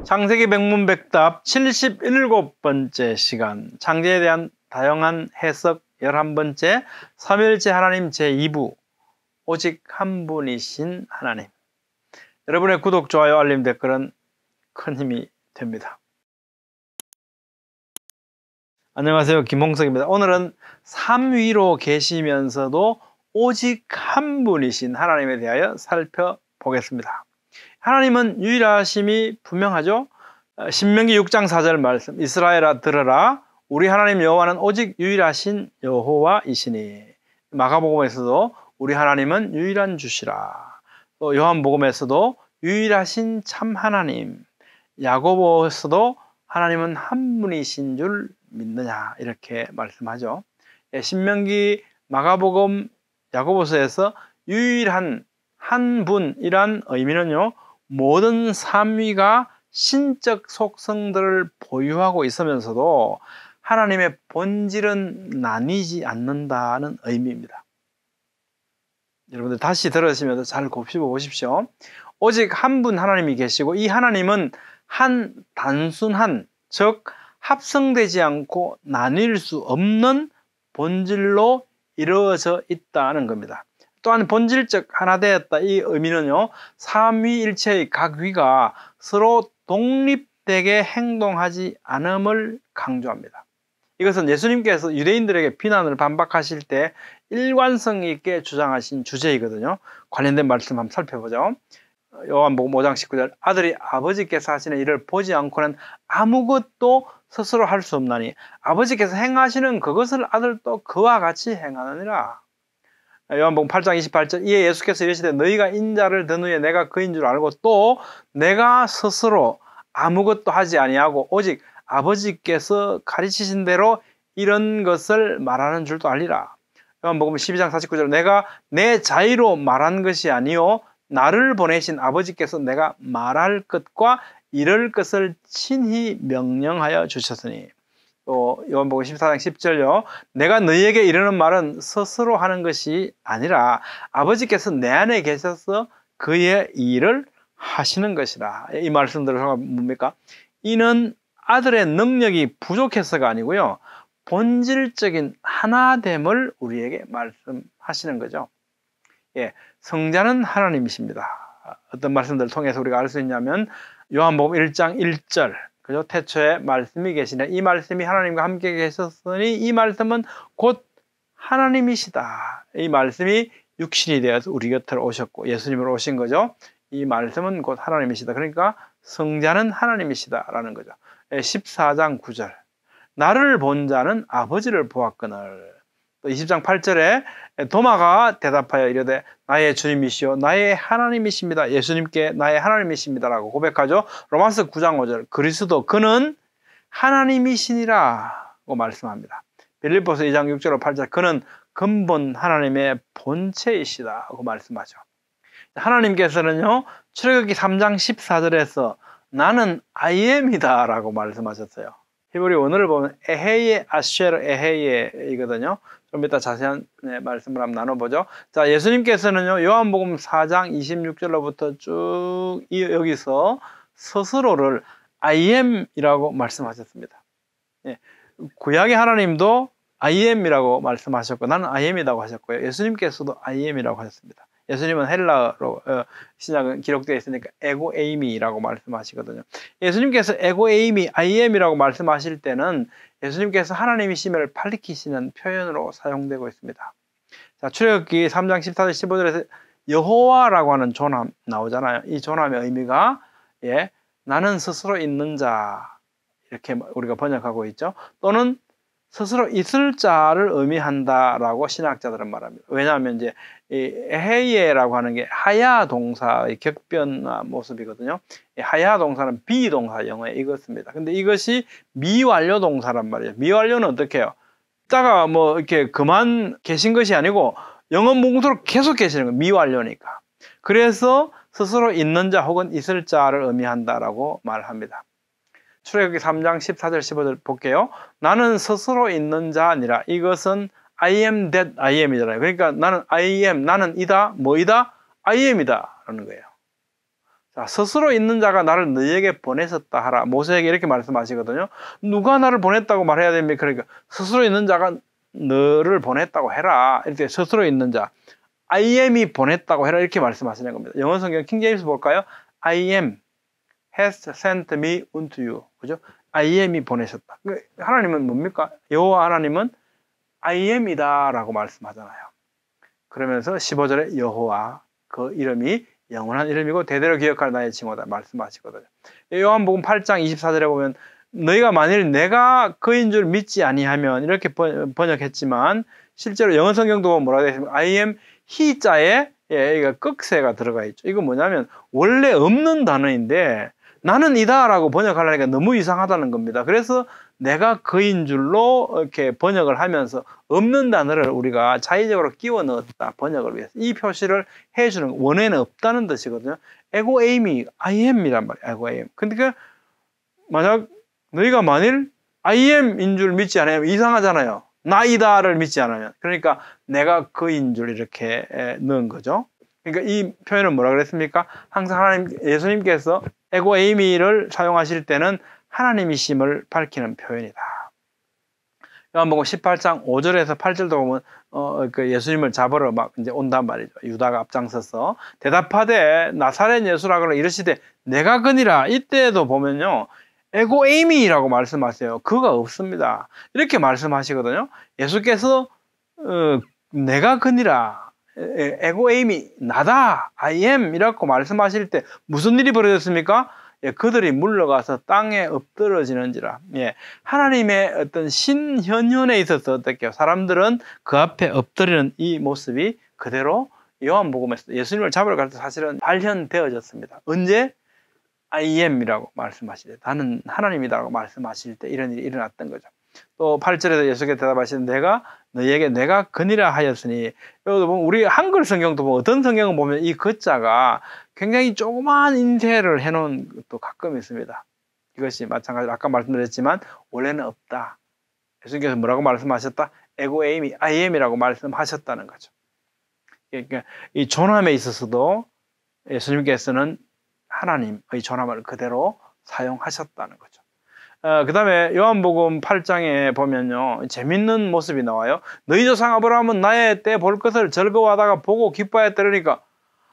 창세기 백문백답 77번째 시간, 창조에 대한 다양한 해석 11번째, 삼위일체 하나님 제2부, 오직 한 분이신 하나님. 여러분의 구독, 좋아요, 알림, 댓글은 큰 힘이 됩니다. 안녕하세요, 김홍석입니다. 오늘은 삼위로 계시면서도 오직 한 분이신 하나님에 대하여 살펴보겠습니다. 하나님은 유일하심이 분명하죠. 신명기 6장 4절 말씀, 이스라엘아 들으라, 우리 하나님 여호와는 오직 유일하신 여호와이시니. 마가복음에서도 우리 하나님은 유일한 주시라. 또 요한복음에서도 유일하신 참 하나님, 야고보에서도 하나님은 한 분이신 줄 믿느냐, 이렇게 말씀하죠. 신명기, 마가복음, 야고보서에서 유일한 한 분이란 의미는요, 모든 삼위가 신적 속성들을 보유하고 있으면서도 하나님의 본질은 나뉘지 않는다는 의미입니다. 여러분들 다시 들으시면서 잘 곱씹어 보십시오. 오직 한 분 하나님이 계시고, 이 하나님은 한 단순한, 즉 합성되지 않고 나뉠 수 없는 본질로 이루어져 있다는 겁니다. 또한 본질적 하나 되었다, 이 의미는요, 삼위일체의 각 위가 서로 독립되게 행동하지 않음을 강조합니다. 이것은 예수님께서 유대인들에게 비난을 반박하실 때 일관성 있게 주장하신 주제이거든요. 관련된 말씀 한번 살펴보죠. 요한복음 5장 19절, 아들이 아버지께서 하시는 일을 보지 않고는 아무것도 스스로 할 수 없나니 아버지께서 행하시는 그것을 아들도 그와 같이 행하느니라. 요한복음 8장 28절, 이에 예수께서 이르시되 너희가 인자를 든 후에 내가 그인 줄 알고 또 내가 스스로 아무것도 하지 아니하고 오직 아버지께서 가르치신 대로 이런 것을 말하는 줄도 알리라. 요한복음 12장 49절, 내가 내 자의로 말한 것이 아니요 나를 보내신 아버지께서 내가 말할 것과 이럴 것을 친히 명령하여 주셨으니. 또 요한복음 14장 10절요, 내가 너희에게 이르는 말은 스스로 하는 것이 아니라 아버지께서 내 안에 계셔서 그의 일을 하시는 것이라. 이 말씀들은 뭡니까? 이는 아들의 능력이 부족해서가 아니고요, 본질적인 하나됨을 우리에게 말씀하시는 거죠. 성자는 하나님이십니다. 어떤 말씀들을 통해서 우리가 알 수 있냐면 요한복음 1장 1절, 그죠? 태초에 말씀이 계시네. 이 말씀이 하나님과 함께 계셨으니 이 말씀은 곧 하나님이시다. 이 말씀이 육신이 되어서 우리 곁으로 오셨고 예수님으로 오신 거죠. 이 말씀은 곧 하나님이시다. 그러니까 성자는 하나님이시다라는 거죠. 14장 9절, 나를 본 자는 아버지를 보았거늘. 또 20장 8절에 도마가 대답하여 이르되 나의 주님이시요 나의 하나님이십니다. 예수님께 나의 하나님이십니다라고 고백하죠. 로마서 9장 5절, 그리스도 그는 하나님이시니라고 말씀합니다. 빌립보서 2장 6절 8절, 그는 근본 하나님의 본체이시다고 말씀하죠. 하나님께서는요, 출애굽기 3장 14절에서 나는 I am이다 라고 말씀하셨어요. 히브리 원어를 보면 에헤예 아쉐르 에헤예이거든요. 좀 이따 자세한 말씀을 한번 나눠보죠. 자, 예수님께서는요, 요한복음 4장 26절로부터 쭉 여기서 스스로를 I am이라고 말씀하셨습니다. 구약의 하나님도 I am이라고 말씀하셨고 나는 I am이라고 하셨고요, 예수님께서도 I am이라고 하셨습니다. 예수님은 헬라어로 신약은 기록되어 있으니까 에고 에이미라고 말씀하시거든요. 예수님께서 에고 에이미, I am이라고 말씀하실 때는 예수님께서 하나님이심을 밝히시는 표현으로 사용되고 있습니다. 자, 출애굽기 3장 14절 15절에서 여호와라고 하는 존함 나오잖아요. 이 존함의 의미가 나는 스스로 있는 자, 이렇게 우리가 번역하고 있죠. 또는 스스로 있을 자를 의미한다라고 신학자들은 말합니다. 왜냐하면 이제 이 에헤예라고 하는 게 하야 동사의 격변 모습이거든요. 이 하야 동사는 비동사 영어에 이것입니다. 근데 이것이 미완료 동사란 말이에요. 미완료는 어떻게 해요? 있다가 뭐 이렇게 그만 계신 것이 아니고 영원 몽도로 계속 계시는 거예요. 미완료니까. 그래서 스스로 있는 자 혹은 있을 자를 의미한다라고 말합니다. 출애굽기 3장 14절 15절 볼게요. 나는 스스로 있는 자 아니라, 이것은 I am that I am이잖아요. 그러니까 나는 I am, 나는 이다, 뭐이다? I am이다 라는 거예요. 자, 스스로 있는 자가 나를 너희에게 보내셨다 하라. 모세에게 이렇게 말씀하시거든요. 누가 나를 보냈다고 말해야 됩니까? 그러니까 스스로 있는 자가 너를 보냈다고 해라. 이렇게 스스로 있는 자. I am이 보냈다고 해라. 이렇게 말씀하시는 겁니다. 영어 성경 킹제임스 볼까요? I am has sent me unto you. 그죠? I am이 보내셨다. 하나님은 뭡니까? 여호와 하나님은 I am이다 라고 말씀하잖아요. 그러면서 15절에 여호와 그 이름이 영원한 이름이고 대대로 기억할 나의 칭호다 말씀하시거든요. 요한복음 8장 24절에 보면 너희가 만일 내가 그인 줄 믿지 아니하면 이렇게 번역했지만 실제로 영어 성경도 보면 뭐라고 되어 있습니까? I am he 자에 끝세가 들어가 있죠. 이거 뭐냐면 원래 없는 단어인데 나는 이다라고 번역하려니까 너무 이상하다는 겁니다. 그래서 내가 그인 줄로 이렇게 번역을 하면서 없는 단어를 우리가 자의적으로 끼워 넣었다. 번역을 위해서. 이 표시를 해주는 원어에는 없다는 뜻이거든요. 에고 에임이 I am이란 말이에요. 에고 에임. 근데 만약 너희가 만일 I am인 줄 믿지 않으면 이상하잖아요. 나이다를 믿지 않으면. 그러니까 내가 그인 줄 이렇게 넣은 거죠. 그러니까 이 표현은 뭐라 그랬습니까? 항상 예수님께서 에고 에이미를 사용하실 때는 하나님이심을 밝히는 표현이다. 요한복음 18장 5절에서 8절도 보면 그 예수님을 잡으러 막 이제 온단 말이죠. 유다가 앞장서서 대답하되 나사렛 예수라고 이르시되 내가 그니라. 이때도 보면요. 에고 에이미라고 말씀하세요. 그가 없습니다. 이렇게 말씀하시거든요. 예수께서 내가 그니라. 에고 에이미 나다. I am 이라고 말씀하실 때 무슨 일이 벌어졌습니까? 그들이 물러가서 땅에 엎드러지는지라. 하나님의 어떤 신현현에 있어서 어떻게요? 사람들은 그 앞에 엎드리는 이 모습이 그대로 요한복음에서 예수님을 잡으러 갈 때 사실은 발현되어졌습니다. 언제? I am이라고 말씀하실 때, 나는 하나님이다라고 말씀하실 때 이런 일이 일어났던 거죠. 또 8절에서 예수께 대답하시는 내가 그니라 하였으니, 여기도 보면 우리 한글 성경도 보면 어떤 성경을 보면 이 그자가 굉장히 조그마한 인쇄를 해놓은 것도 가끔 있습니다. 이것이 마찬가지로 아까 말씀드렸지만 원래는 없다. 예수님께서 뭐라고 말씀하셨다? 에고 에이미 I am이라고 말씀하셨다는 거죠. 그러니까 이 존함에 있어서도 예수님께서는 하나님의 존함을 그대로 사용하셨다는 거죠. 그 다음에 요한복음 8장에 보면요, 재밌는 모습이 나와요. 너희 조상 아브라함은 나의 때 볼 것을 즐거워하다가 보고 기뻐했다. 그러니까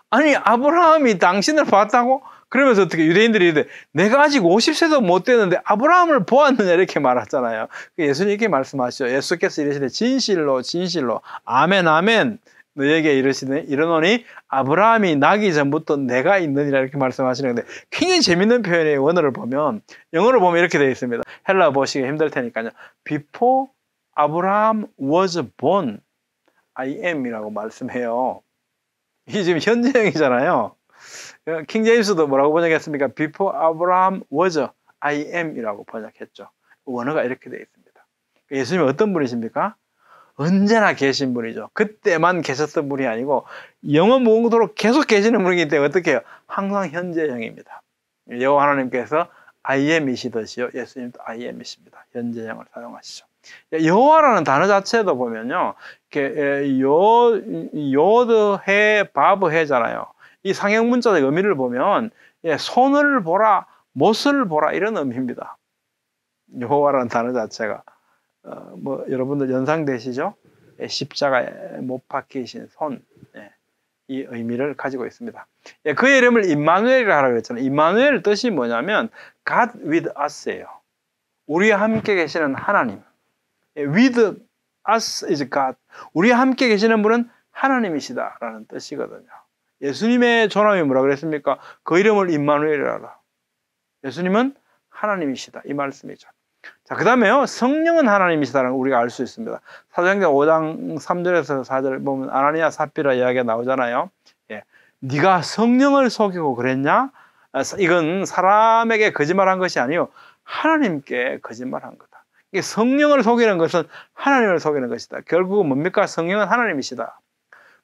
아니 아브라함이 당신을 봤다고? 그러면서 어떻게 유대인들이 이래, 내가 아직 50세도 못 되는데 아브라함을 보았느냐 이렇게 말하잖아요. 예수님 이렇게 말씀하시죠. 예수께서 이르시되 진실로 진실로 아멘 아멘 너에게 이르노니 아브라함이 나기 전부터 내가 있느니라 이렇게 말씀하시는데 굉장히 재밌는 표현이에요. 원어를 보면 영어로 보면 이렇게 되어 있습니다. 헬라 보시기 힘들 테니까요. Before Abraham was born, I am이라고 말씀해요. 이게 지금 현재형이잖아요. 킹제임스도 뭐라고 번역했습니까? Before Abraham was, I am이라고 번역했죠. 원어가 이렇게 되어 있습니다. 예수님이 어떤 분이십니까? 언제나 계신 분이죠. 그때만 계셨던 분이 아니고 영원 무궁토록 계속 계시는 분이기 때문에 어떻게 해요? 항상 현재형입니다. 여호와 하나님께서 I am이시듯이요. 예수님도 I am이십니다. 현재형을 사용하시죠. 여호와라는 단어 자체도 보면요. 이렇게 요드 해 바브 해잖아요. 이 상형 문자의 의미를 보면 손을 보라, 못을 보라 이런 의미입니다. 여호와라는 단어 자체가. 뭐 여러분들 연상되시죠? 십자가에 못 박히신 손, 이 의미를 가지고 있습니다. 그의 이름을 임마누엘이라 하라고 했잖아요. 임마누엘 뜻이 뭐냐면 God with us예요. 우리와 함께 계시는 하나님. With us is God. 우리와 함께 계시는 분은 하나님이시다라는 뜻이거든요. 예수님의 존함이 뭐라고 그랬습니까? 그 이름을 임마누엘이라 하라. 예수님은 하나님이시다 이 말씀이죠. 자, 그 다음에요. 성령은 하나님이시다는 걸 우리가 알 수 있습니다. 사도행전 5장 3절에서 4절 보면 아나니아 삽비라 이야기가 나오잖아요. 네가 성령을 속이고 그랬냐? 이건 사람에게 거짓말한 것이 아니요 하나님께 거짓말한 거다. 성령을 속이는 것은 하나님을 속이는 것이다. 결국은 뭡니까? 성령은 하나님이시다.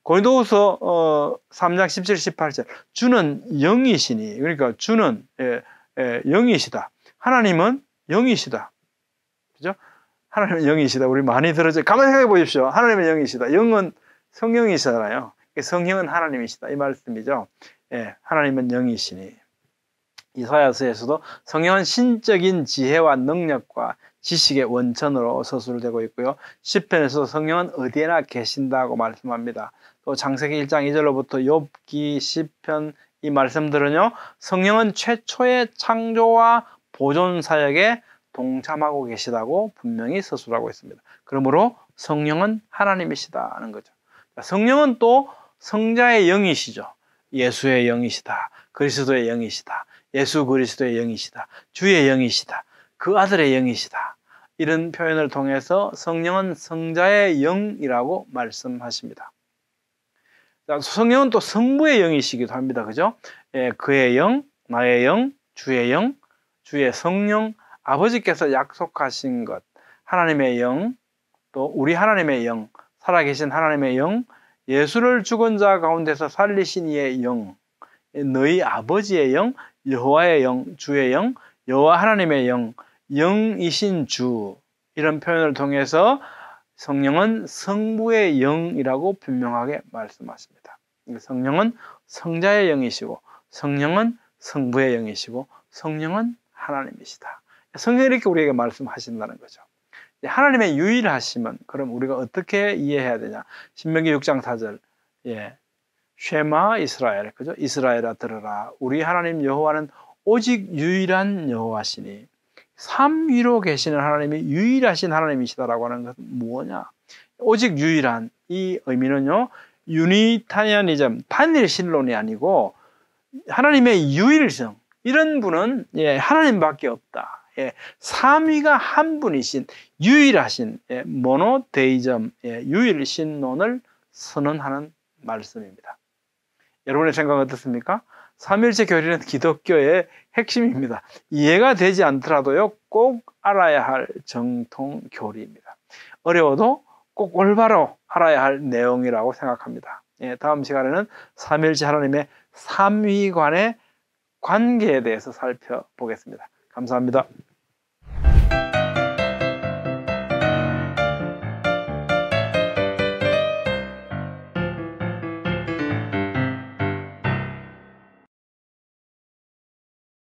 고린도후서 3장 17, 18절 주는 영이시니, 그러니까 주는 영이시다. 하나님은 영이시다. 그죠? 하나님은 영이시다. 우리 많이 들었죠. 가만히 생각해 보십시오. 하나님은 영이시다. 영은 성령이시잖아요. 성령은 하나님이시다. 이 말씀이죠. 하나님은 영이시니. 이사야서에서도 성령은 신적인 지혜와 능력과 지식의 원천으로 서술되고 있고요. 시편에서도 성령은 어디에나 계신다고 말씀합니다. 또 창세기 1장 2절로부터 욥기, 시편 이 말씀들은요, 성령은 최초의 창조와 보존 사역에 동참하고 계시다고 분명히 서술하고 있습니다. 그러므로 성령은 하나님이시다는 거죠. 성령은 또 성자의 영이시죠. 예수의 영이시다. 그리스도의 영이시다. 예수 그리스도의 영이시다. 주의 영이시다. 그 아들의 영이시다. 이런 표현을 통해서 성령은 성자의 영이라고 말씀하십니다. 성령은 또 성부의 영이시기도 합니다. 그죠? 예, 그의 영, 나의 영, 주의 영, 주의 성령, 아버지께서 약속하신 것, 하나님의 영, 또 우리 하나님의 영, 살아계신 하나님의 영, 예수를 죽은 자 가운데서 살리신 이의 영, 너희 아버지의 영, 여호와의 영, 주의 영, 여호와 하나님의 영, 영이신 주, 이런 표현을 통해서 성령은 성부의 영이라고 분명하게 말씀하십니다. 성령은 성자의 영이시고, 성령은 성부의 영이시고, 성령은 하나님이시다. 성령이 이렇게 우리에게 말씀하신다는 거죠. 하나님의 유일하심은 그럼 우리가 어떻게 이해해야 되냐? 신명기 6장 4절, 예, 쉐마 이스라엘, 그죠? 이스라엘아 들으라. 우리 하나님 여호와는 오직 유일한 여호와시니. 삼위로 계시는 하나님이 유일하신 하나님이시다라고 하는 것은 뭐냐? 오직 유일한, 이 의미는요, 유니타니아니즘, 단일신론이 아니고 하나님의 유일성, 이런 분은 예, 하나님밖에 없다. 예, 삼위가 한 분이신 유일하신 예, 모노데이즘, 예, 유일신론을 선언하는 말씀입니다. 여러분의 생각은 어떻습니까? 삼일체 교리는 기독교의 핵심입니다. 이해가 되지 않더라도요, 꼭 알아야 할 정통 교리입니다. 어려워도 꼭 올바로 알아야 할 내용이라고 생각합니다. 예, 다음 시간에는 삼일체 하나님의 삼위관의 관계에 대해서 살펴보겠습니다. 감사합니다.